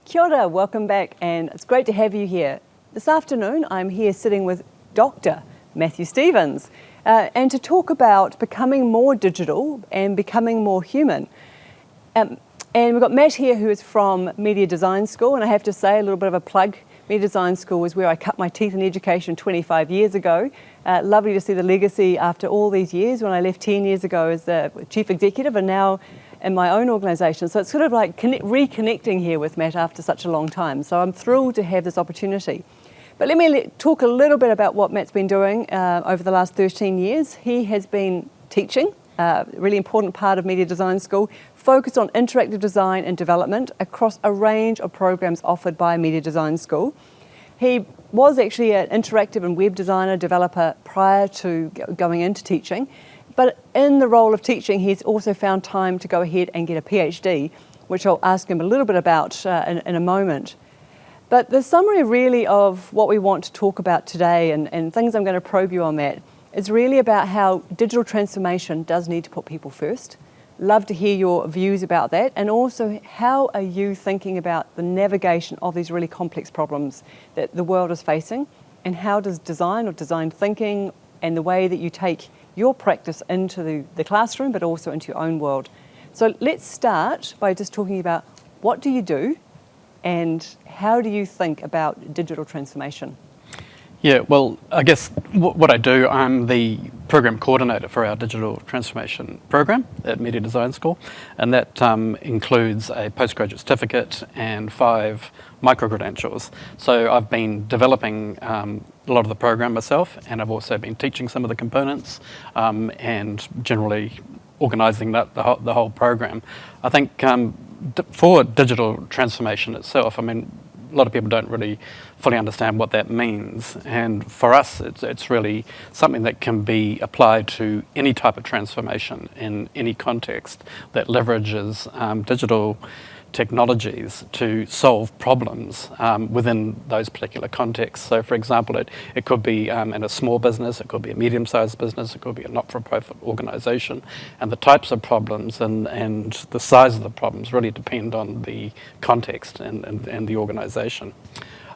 Kia ora, welcome back, and it's great to have you here. This afternoon, I'm here sitting with Dr. Matthew Stevens, and to talk about becoming more digital and becoming more human. And we've got Matt here, who is from Media Design School, and I have to say, a little bit of a plug, Media Design School was where I cut my teeth in education 25 years ago. Lovely to see the legacy after all these years, when I left 10 years ago as the chief executive, and now in my own organisation. So it's sort of like reconnecting here with Matt after such a long time. So I'm thrilled to have this opportunity. But let me talk a little bit about what Matt's been doing over the last 13 years. He has been teaching, a really important part of Media Design School, focused on interactive design and development across a range of programs offered by Media Design School. He was actually an interactive and web designer, developer prior to going into teaching. But in the role of teaching, he's also found time to go ahead and get a PhD, which I'll ask him a little bit about in a moment. But the summary really of what we want to talk about today and things I'm going to probe you on, Matt, is really about how digital transformation does need to put people first. Love to hear your views about that, and also how are you thinking about the navigation of these really complex problems that the world is facing, and how does design or design thinking and the way that you take your practice into the classroom, but also into your own world. So let's start by just talking about what do you do and how do you think about digital transformation? Yeah, well, I guess what I do, I'm the program coordinator for our digital transformation program at Media Design School, and that includes a postgraduate certificate and 5 micro-credentials. So I've been developing a lot of the program myself, and I've also been teaching some of the components and generally organising the whole program. I think for digital transformation itself, I mean, a lot of people don't really fully understand what that means, and for us it's really something that can be applied to any type of transformation in any context that leverages digital technologies to solve problems within those particular contexts. So for example, it could be in a small business, it could be a medium-sized business, it could be a not-for-profit organisation, and the types of problems and the size of the problems really depend on the context and the organisation.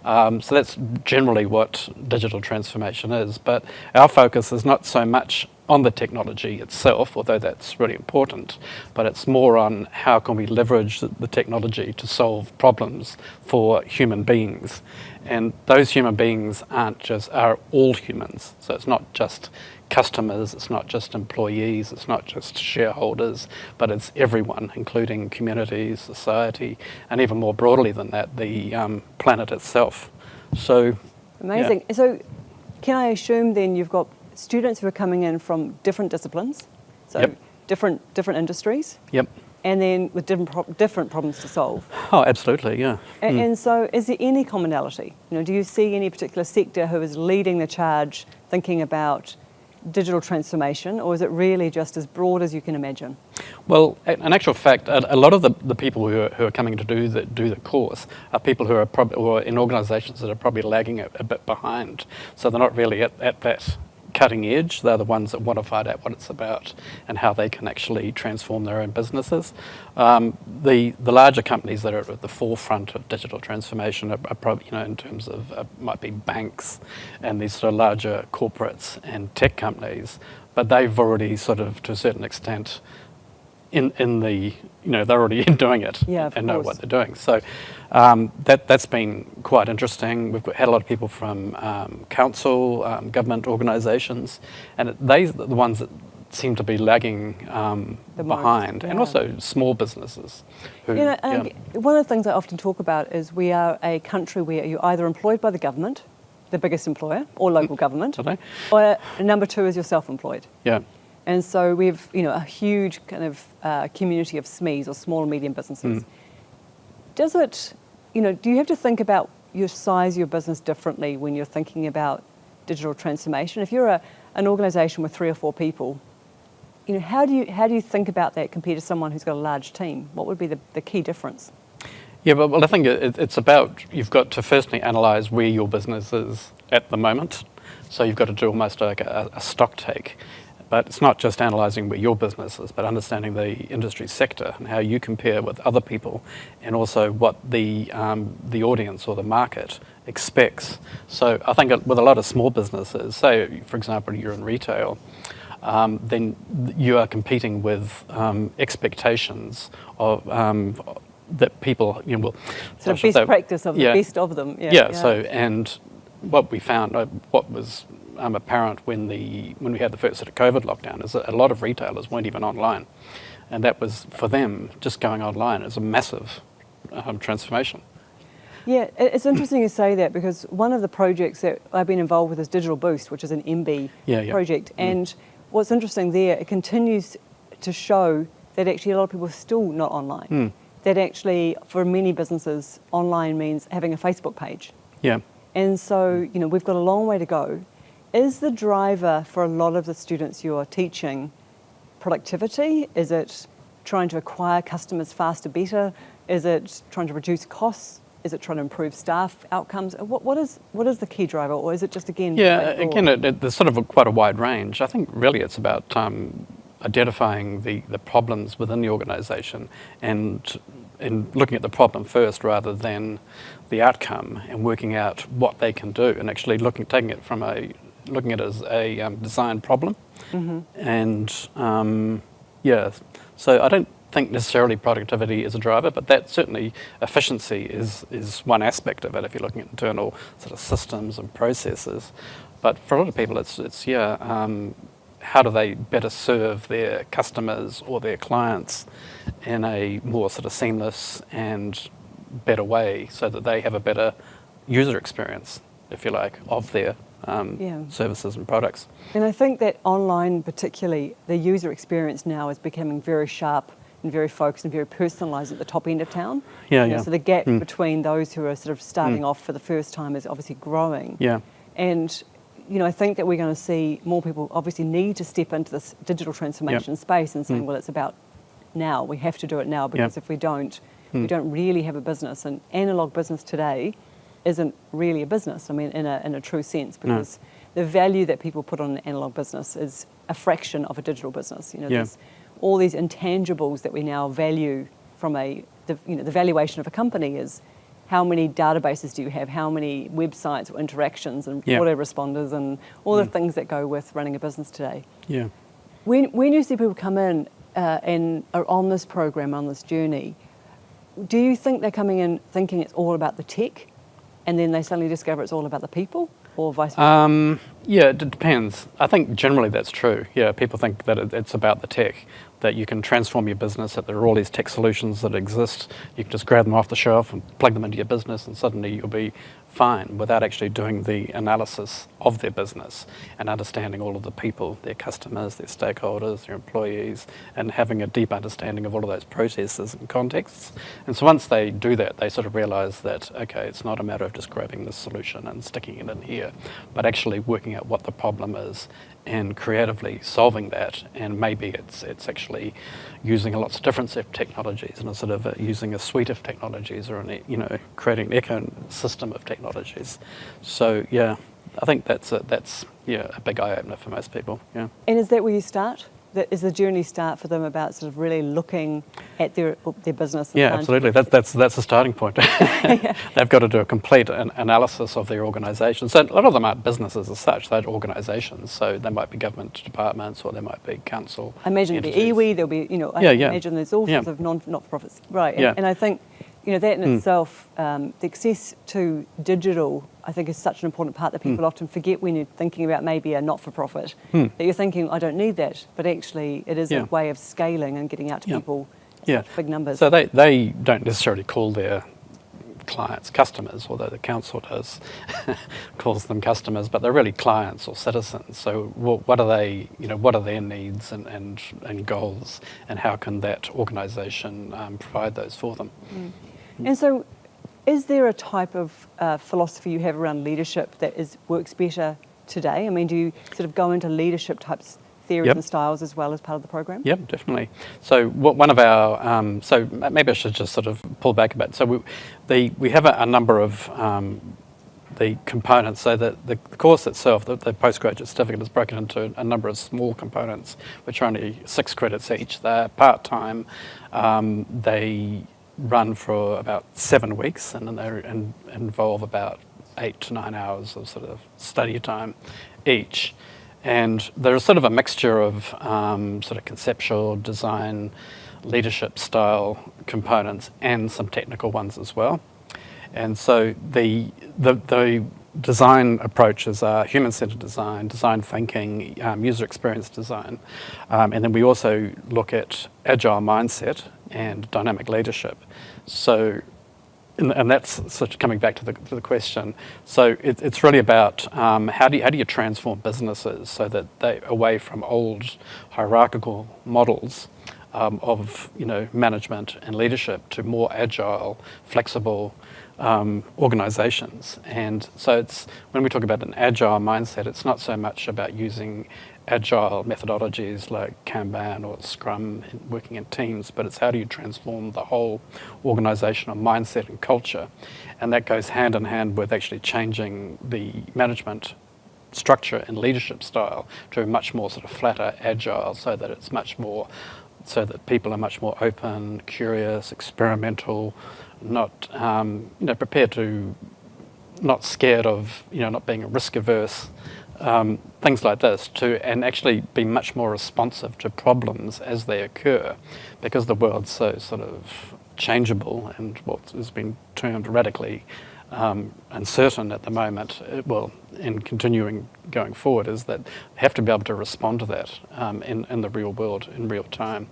So that's generally what digital transformation is, but our focus is not so much on the technology itself, although that's really important, but it's more on how can we leverage the technology to solve problems for human beings. And those human beings are all humans, so it's not just customers, it's not just employees, it's not just shareholders, but it's everyone, including communities, society, and even more broadly than that, the planet itself. So amazing. Yeah. So can I assume then you've got students who are coming in from different disciplines, so Yep. different industries? Yep. And then with different problems to solve. Oh, absolutely, yeah. And so is there any commonality? You know, do you see any particular sector who is leading the charge thinking about digital transformation, or is it really just as broad as you can imagine? Well, in actual fact, a lot of the people who are coming to do the course are people who are in organisations that are probably lagging a bit behind. So they're not really at that cutting edge. They're the ones that want to find out what it's about and how they can actually transform their own businesses. The larger companies that are at the forefront of digital transformation are probably, in terms of might be banks and these sort of larger corporates and tech companies, but they've already sort of, to a certain extent, in the, they're already doing it and know what they're doing. So that's been quite interesting. We've had a lot of people from council, government organisations, and they're the ones that seem to be lagging behind, and also small businesses. One of the things I often talk about is we are a country where you're either employed by the government, the biggest employer, or local government, or number 2 is you're self-employed. Yeah. And so we've, a huge kind of community of SMEs, or small and medium businesses. Does it, do you have to think about your size of your business differently when you're thinking about digital transformation? If you're an organisation with 3 or 4 people, how do you think about that compared to someone who's got a large team? What would be the key difference? Yeah, well, I think it's about, you've got to firstly analyse where your business is at the moment. So you've got to do almost like a stock take. But it's not just analysing where your business is, but understanding the industry sector and how you compare with other people, and also what the audience or the market expects. So I think with a lot of small businesses, say for example you're in retail, then you are competing with expectations of that people will sort of best practice of the best of them. So and what we found, what was apparent when we had the first sort of COVID lockdown, is that a lot of retailers weren't even online, and that was for them just going online is a massive transformation. Yeah, it's interesting you say that, because one of the projects that I've been involved with is Digital Boost, which is an MB project, and what's interesting there, it continues to show that actually a lot of people are still not online. That actually for many businesses online means having a Facebook page. Yeah. And so, we've got a long way to go. Is the driver for a lot of the students you're teaching productivity? Is it trying to acquire customers faster, better? Is it trying to reduce costs? Is it trying to improve staff outcomes? What is the key driver, or is it just again? There's sort of quite a wide range. I think really it's about identifying the problems within the organisation and looking at the problem first rather than the outcome, and working out what they can do, and actually looking at it as a design problem. And so I don't think necessarily productivity is a driver, but that certainly efficiency is one aspect of it if you're looking at internal sort of systems and processes. But for a lot of people it's how do they better serve their customers or their clients in a more sort of seamless and better way, so that they have a better user experience, if you like, of their services and products. And I think that online particularly, the user experience now is becoming very sharp and very focused and very personalised at the top end of town. So the gap between those who are sort of starting off for the first time is obviously growing. And I think that we're going to see more people obviously need to step into this digital transformation space and saying, well, it's about now. We have to do it now, because if we don't, we don't really have a business. And analogue business today isn't really a business, I mean, in a true sense, because the value that people put on an analogue business is a fraction of a digital business. There's all these intangibles that we now value from the valuation of a company is how many databases do you have, how many websites or interactions and autoresponders and all the things that go with running a business today. When you see people come in and are on this program, on this journey, do you think they're coming in thinking it's all about the tech, and then they suddenly discover it's all about the people, or vice versa? It depends. I think generally that's true. People think that it's about the tech, that you can transform your business, that there are all these tech solutions that exist. You can just grab them off the shelf and plug them into your business, and suddenly you'll be fine, without actually doing the analysis of their business and understanding all of the people, their customers, their stakeholders, their employees, and having a deep understanding of all of those processes and contexts. And so once they do that, they sort of realise that, okay, it's not a matter of just grabbing this solution and sticking it in here, but actually working out what the problem is and creatively solving that. And maybe it's actually using lots of different set of technologies, and sort of using a suite of technologies, or creating an ecosystem of technologies. So I think that's a big eye opener for most people. And is that where you start? Is the journey start for them about sort of really looking at their business? And absolutely. That's the starting point. They've got to do a complete analysis of their organisation. So a lot of them aren't businesses as such; they're organisations. So they might be government departments, or they might be council. I imagine there'll be iwi. There'll be I imagine there's all sorts of not-for-profits. Right. And I think that in itself, the access to digital, I think, is such an important part that people often forget when you're thinking about maybe a not-for-profit, that you're thinking, I don't need that, but actually it is a way of scaling and getting out to people in such big numbers. So they don't necessarily call their clients customers, although the council does calls them customers, but they're really clients or citizens. So what are they, what are their needs and goals, and how can that organisation provide those for them? And so, is there a type of philosophy you have around leadership that works better today? I mean, do you sort of go into leadership types, theories and styles as well as part of the program? Yep, definitely. So one of our, so maybe I should just sort of pull back a bit. So we have a number of the components, so that the course itself, the postgraduate certificate, is broken into a number of small components, which are only 6 credits each. They're part-time. They run for about 7 weeks, and then they involve about 8 to 9 hours of sort of study time each. And there's sort of a mixture of sort of conceptual design, leadership style components, and some technical ones as well. And so the design approaches are human-centered design, design thinking, user experience design, and then we also look at agile mindset and dynamic leadership. So, and that's sort of coming back to the question. So it's really about how do you transform businesses so that they away from old hierarchical models of management and leadership to more agile, flexible organizations. And so it's when we talk about an agile mindset, it's not so much about using agile methodologies like Kanban or Scrum in working in teams, but it's how do you transform the whole organizational mindset and culture. And that goes hand in hand with actually changing the management structure and leadership style to a much more sort of flatter, agile, so that it's much more, so that people are much more open, curious, experimental, not prepared to, not scared of, not being risk averse, things like this, and actually be much more responsive to problems as they occur, because the world's so sort of changeable and what has been termed radically uncertain at the moment, and continuing going forward, is that they have to be able to respond to that in the real world, in real time.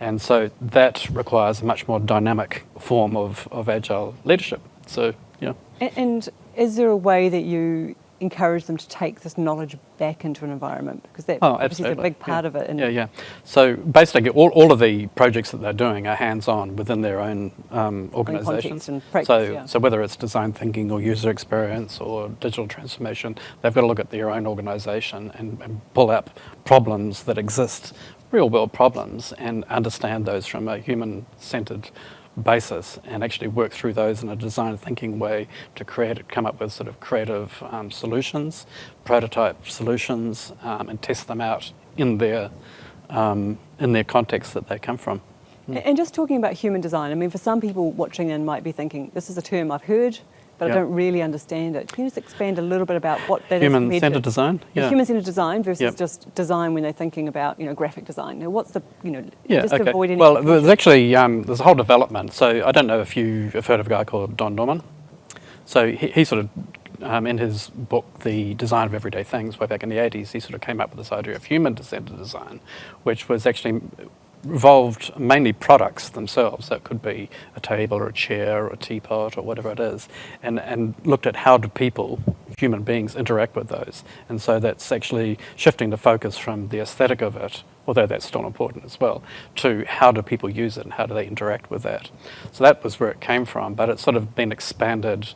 And so that requires a much more dynamic form of agile leadership. So, yeah. And is there a way that you encourage them to take this knowledge back into an environment? Because that obviously is a big part of it. Yeah. So basically all of the projects that they're doing are hands-on within their own organisations. And practice, so whether it's design thinking or user experience or digital transformation, they've got to look at their own organisation and pull up problems that exist, real-world problems, and understand those from a human-centred basis, and actually work through those in a design thinking way to come up with sort of creative solutions, prototype solutions, and test them out in their context that they come from. And just talking about human design, I mean, for some people watching in might be thinking, this is a term I've heard, but I don't really understand it. Can you just expand a little bit about what that is? Human-centered design? Yeah. Human-centered design versus just design when they're thinking about, graphic design. Now, what's the, just to avoid any... Well, there's actually, there's a whole development. So I don't know if you've heard of a guy called Don Norman. So he sort of, in his book, The Design of Everyday Things, way back in the 80s, he sort of came up with this idea of human-centered design, which was actually involved mainly products themselves. So it could be a table or a chair or a teapot or whatever it is, and looked at how do people, human beings, interact with those. And so that's actually shifting the focus from the aesthetic of it, although that's still important as well, to how do people use it and how do they interact with that. So that was where it came from, but it's sort of been expanded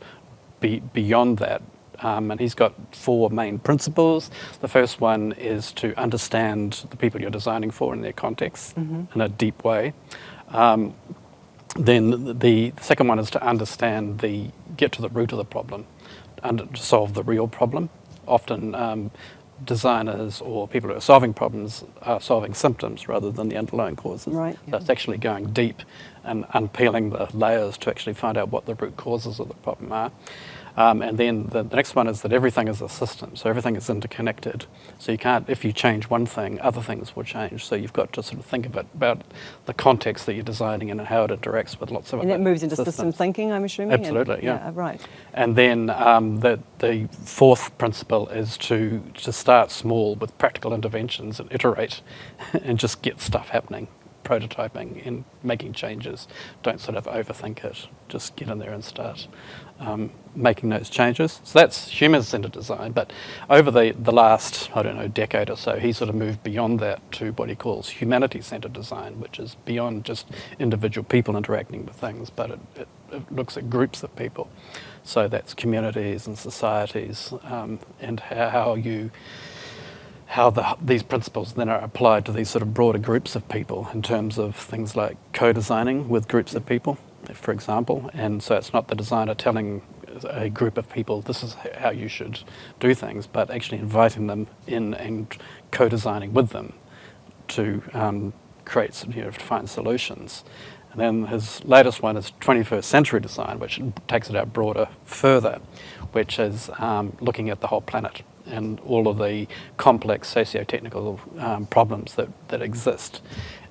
beyond that. And he's got 4 main principles. The first one is to understand the people you're designing for in their context in a deep way. Then the second one is to understand get to the root of the problem and to solve the real problem. Often designers or people who are solving problems are solving symptoms rather than the underlying causes. Right. So it's actually going deep and unpeeling the layers to actually find out what the root causes of the problem are. And then the next one is that everything is a system, so everything is interconnected. So you can't, if you change one thing, other things will change. So you've got to sort of think about the context that you're designing and how it interacts with lots of other And that moves into systems. System thinking, I'm assuming? Absolutely, yeah. Right. And then the fourth principle is to start small with practical interventions and iterate and just get stuff happening. Prototyping and making changes. Don't sort of overthink it. Just get in there and start making those changes. So that's human-centered design. But over the last, decade or so, he sort of moved beyond that to what he calls humanity-centered design, which is beyond just individual people interacting with things, but it looks at groups of people. So that's communities and societies, and how these principles then are applied to these sort of broader groups of people in terms of things like co-designing with groups of people, for example. And so it's not the designer telling a group of people, this is how you should do things, but actually inviting them in and co-designing with them to create, to find solutions. And then his latest one is 21st Century Design, which takes it out broader further, which is looking at the whole planet and all of the complex socio-technical problems that exist.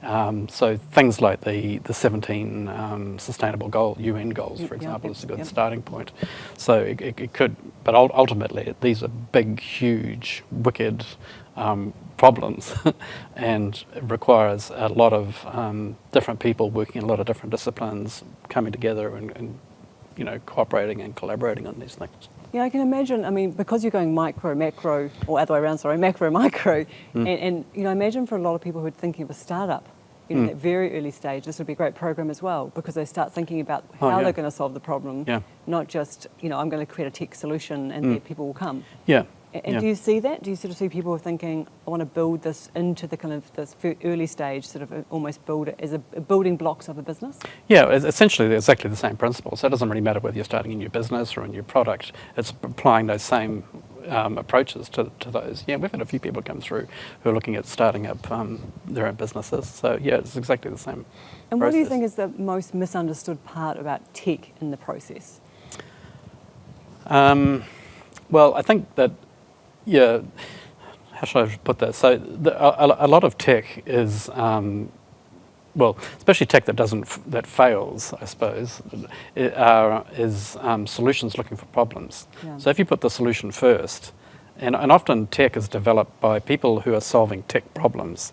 So things like the 17 sustainable UN goals, for example, is a good starting point. So it could, but ultimately these are big, huge, wicked problems, and it requires a lot of different people working in a lot of different disciplines, coming together and cooperating and collaborating on these things. Yeah, I can imagine, I mean, because you're going micro, macro, or other way around, sorry, macro, micro, and I imagine for a lot of people who are thinking of a startup, at that very early stage, this would be a great program as well, because they start thinking about how they're going to solve the problem, not just, I'm going to create a tech solution and then people will come. Yeah. And do you see that? Do you sort of see people thinking, I want to build this into the kind of this early stage, sort of almost build it as a building blocks of a business? Yeah, essentially they're exactly the same principle. So it doesn't really matter whether you're starting a new business or a new product. It's applying those same approaches to those. Yeah, we've had a few people come through who are looking at starting up their own businesses. So yeah, it's exactly the same And process. What do you think is the most misunderstood part about tech in the process? Well, I think that, how should I put that? So a lot of tech is, especially tech that fails, I suppose, is solutions looking for problems. Yeah. So if you put the solution first, and often tech is developed by people who are solving tech problems.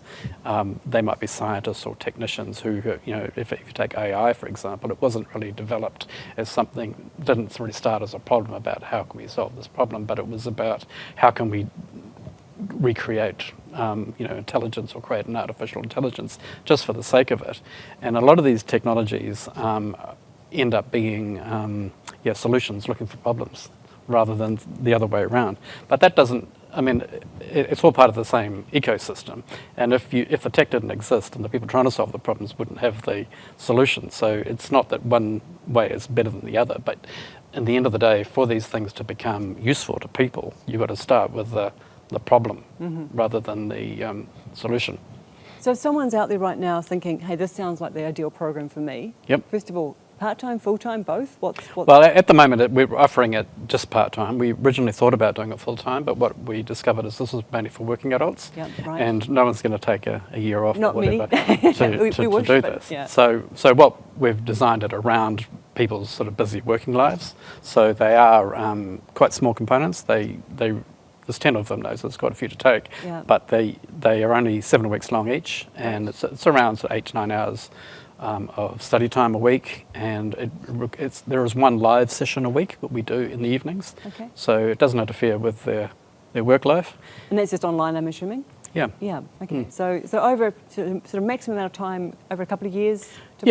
They might be scientists or technicians who, if you take AI, for example, it wasn't really developed as something, didn't really start as a problem about how can we solve this problem, but it was about how can we recreate intelligence or create an artificial intelligence just for the sake of it. And a lot of these technologies end up being solutions looking for problems, rather than the other way around. But that doesn't, it's all part of the same ecosystem. And if the tech didn't exist, then the people trying to solve the problems wouldn't have the solution. So it's not that one way is better than the other, but in the end of the day, for these things to become useful to people, you've got to start with the problem rather than the solution. So if someone's out there right now thinking, hey, this sounds like the ideal program for me, first of all, part-time, full-time, both? Well, at the moment, we're offering it just part-time. We originally thought about doing it full-time, but what we discovered is this is mainly for working adults, and no one's going to take a year off or whatever to do this. Yeah. So what we've designed it around people's sort of busy working lives. So they are quite small components. There's 10 of them, though, so there's quite a few to take. Yeah. But they are only 7 weeks long each, and it's around 8 to 9 hours of study time a week, and there is one live session a week that we do in the evenings. Okay. So it doesn't interfere with their work life. And that's just online, I'm assuming? Yeah. Yeah. Okay. So over sort of maximum amount of time over a couple of years. You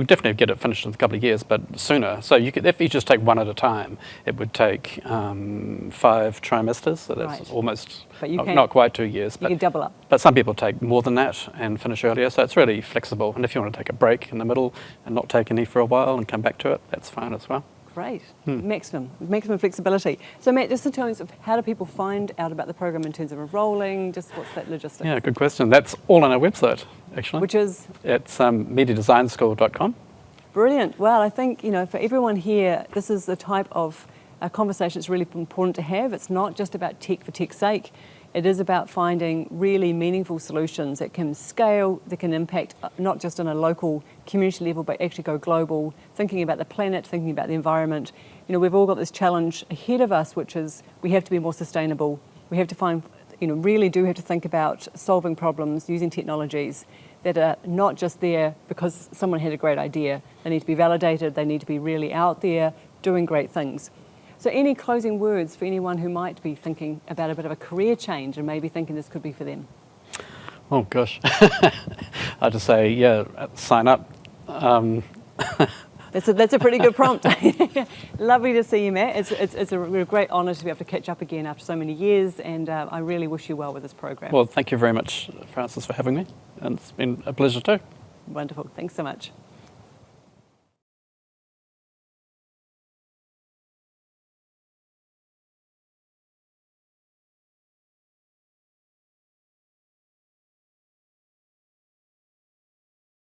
definitely get it finished in a couple of years, but sooner. So if you just take one at a time, it would take 5 trimesters. So that's almost not quite 2 years. But you can double up. But some people take more than that and finish earlier. So it's really flexible. And if you want to take a break in the middle and not take any for a while and come back to it, that's fine as well. Great. Maximum flexibility. So Matt, just in terms of how do people find out about the program in terms of enrolling, just what's that logistics? Yeah, good question. That's all on our website, actually. Which is? It's mediadesignschool.com. Brilliant. Well, I think, for everyone here, this is the type of conversation that's really important to have. It's not just about tech for tech's sake. It is about finding really meaningful solutions that can scale, that can impact not just on a local community level, but actually go global, thinking about the planet, thinking about the environment. We've all got this challenge ahead of us, which is we have to be more sustainable. We have to find, really do have to think about solving problems using technologies that are not just there because someone had a great idea. They need to be validated. They need to be really out there doing great things. So any closing words for anyone who might be thinking about a bit of a career change and maybe thinking this could be for them? Oh, gosh. I'd just say, sign up. That's a pretty good prompt. Lovely to see you, Matt. It's a great honour to be able to catch up again after so many years, and I really wish you well with this program. Well, thank you very much, Frances, for having me, and it's been a pleasure too. Wonderful. Thanks so much.